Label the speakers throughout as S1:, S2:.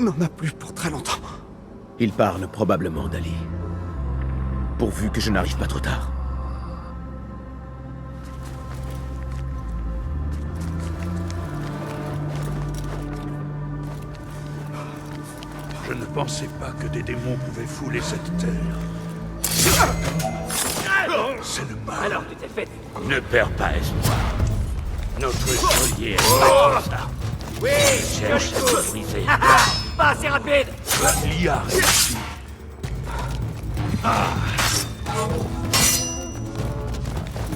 S1: n'en a plus pour très longtemps.
S2: Il parle probablement d'Ali. Pourvu que je n'arrive pas trop tard.
S3: Je ne pensais pas que des démons pouvaient fouler cette terre. C'est le mal.
S4: Alors tu t'es fait...
S3: Ne perds pas espoir. Notre geôlier est pas comme ça.
S4: Oui,
S3: Cherche à te briser.
S4: pas assez rapide.
S3: Il y a réussi.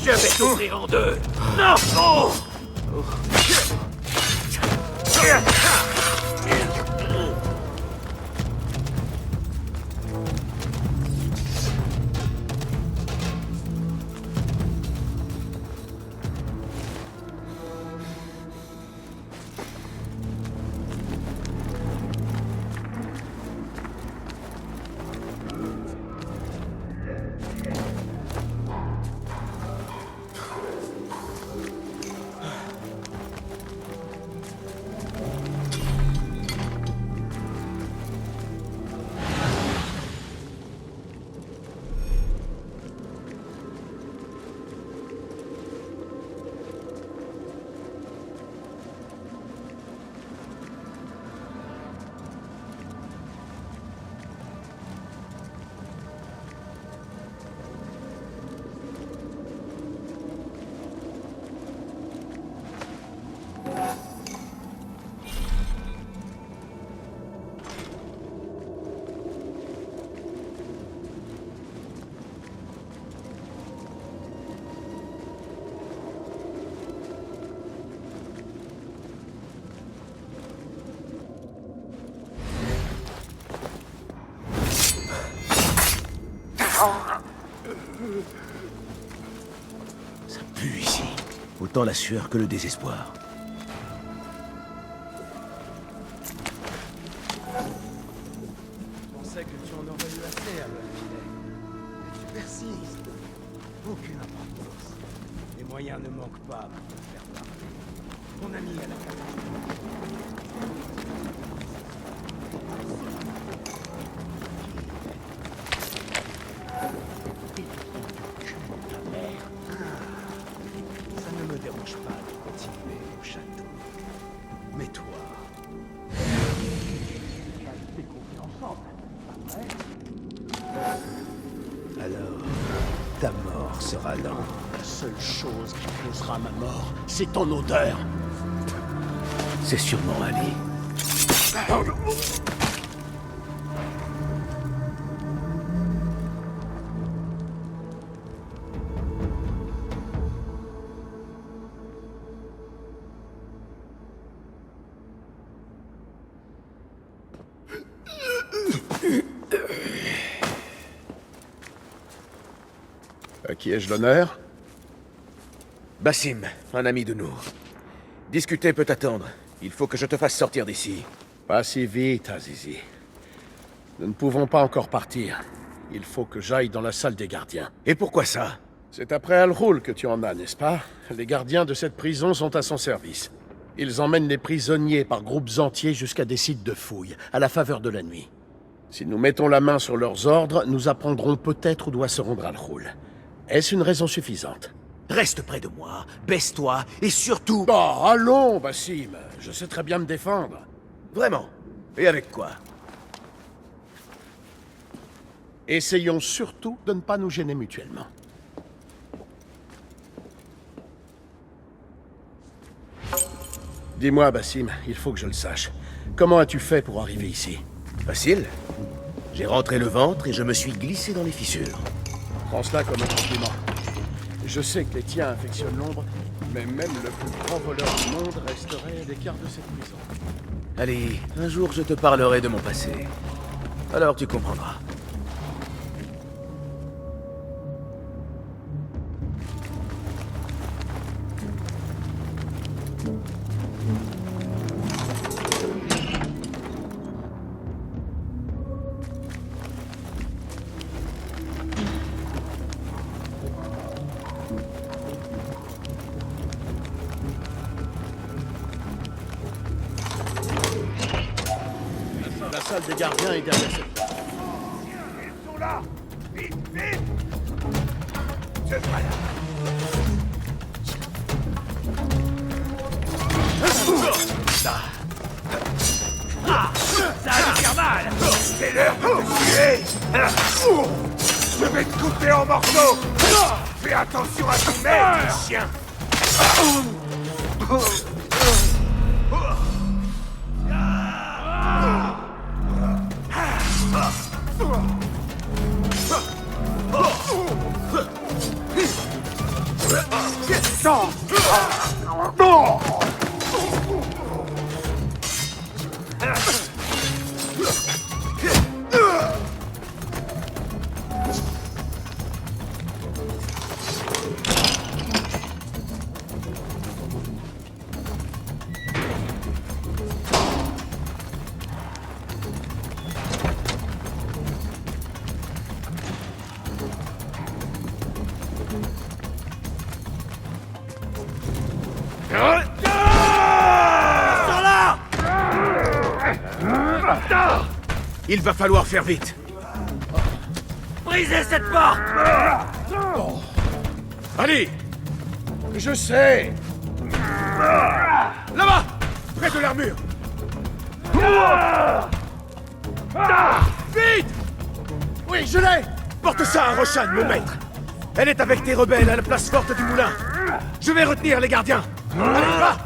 S4: Je vais t'ouvrir en deux. Non. Oh.
S2: Ça pue ici. Autant la sueur que le désespoir.
S5: Je pensais que tu en aurais eu assez à l'Alfilet. Mais tu persistes. Aucune importance. Les moyens ne manquent pas pour te faire parler. Mon ami à la Ça ne me dérange pas de continuer au château. Mais toi... Alors, ta mort sera lente. La seule chose qui causera ma mort, c'est ton odeur.
S2: C'est sûrement Ali.
S6: À qui ai-je l'honneur?
S2: Basim, un ami de nous. Discuter peut attendre. Il faut que je te fasse sortir d'ici.
S6: Pas si vite, Azizi. Nous ne pouvons pas encore partir. Il faut que j'aille dans la salle des gardiens.
S2: Et pourquoi ça?
S6: C'est après Al-Roul que tu en as, n'est-ce pas? Les gardiens de cette prison sont à son service. Ils emmènent les prisonniers par groupes entiers jusqu'à des sites de fouilles, à la faveur de la nuit. Si nous mettons la main sur leurs ordres, nous apprendrons peut-être où doit se rendre Al-Roul. Est-ce une raison suffisante?
S2: Reste près de moi, baisse-toi, et surtout...
S6: Oh, allons, Basim. Je sais très bien me défendre.
S2: Vraiment? Et avec quoi?
S6: Essayons surtout de ne pas nous gêner mutuellement. Dis-moi, Basim, il faut que je le sache. Comment as-tu fait pour arriver ici?
S2: Facile. J'ai rentré le ventre et je me suis glissé dans les fissures.
S6: Prends cela comme un compliment. Je sais que les tiens affectionnent l'ombre, mais même le plus grand voleur du monde resterait à l'écart de cette prison.
S2: Allez, un jour je te parlerai de mon passé. Alors tu comprendras.
S6: La salle des gardiens est derrière cette porte.
S4: Ils sont là! Vite, vite! Je pas là! Ça va faire mal! C'est l'heure de te tuer! Je vais te couper en morceaux! Fais attention à ton nez, chien!
S2: Il va falloir faire vite.
S4: Brisez cette porte!
S2: Allez,
S6: Je sais!
S2: là-bas, près de l'armure. Vite!
S6: Oui, je l'ai!
S2: Porte ça à Roshan, mon maître. Elle est avec tes rebelles à la place forte du moulin. Je vais retenir les gardiens. Allez, va!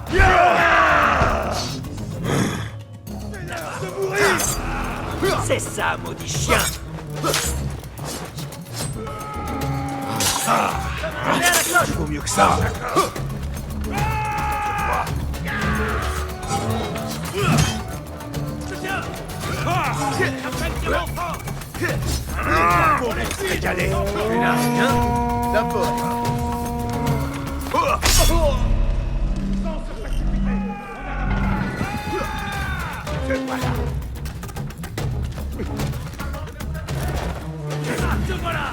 S4: C'est ça, maudit chien!
S2: Il vaut mieux que ça.
S4: On est régalé!
S2: D'abord.
S4: Te voilà!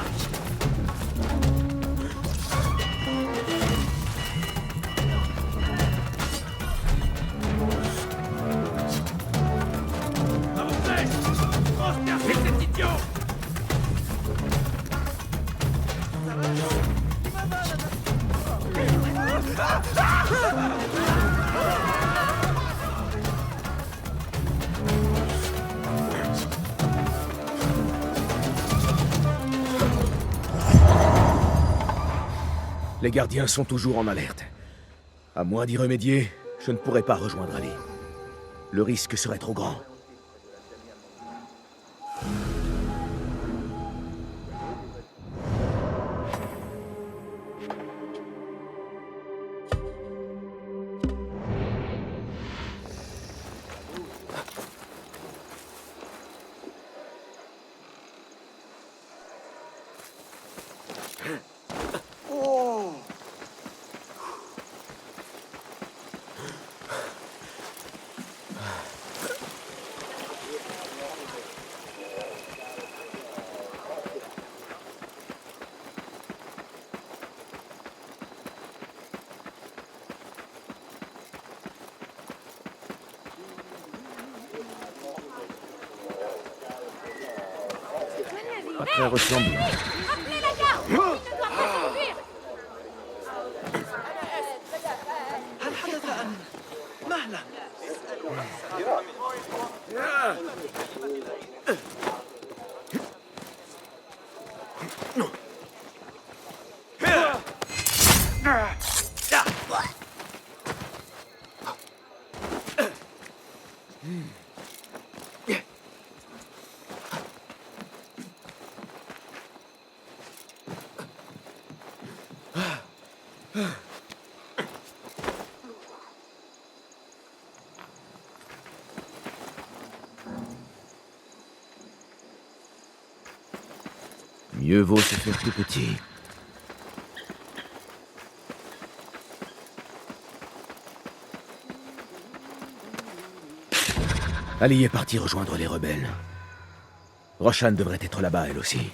S4: À vos flèches! Transpercez cet idiot!
S2: Les gardiens sont toujours en alerte. À moins d'y remédier, je ne pourrai pas rejoindre Ali. Le risque serait trop grand. Pas très ressemblant.
S1: Appelez la garde! Il ne doit pas s'enfuir!
S2: Mieux vaut se faire plus petit. Ali est partie rejoindre les rebelles. Roshan devrait être là-bas, elle aussi.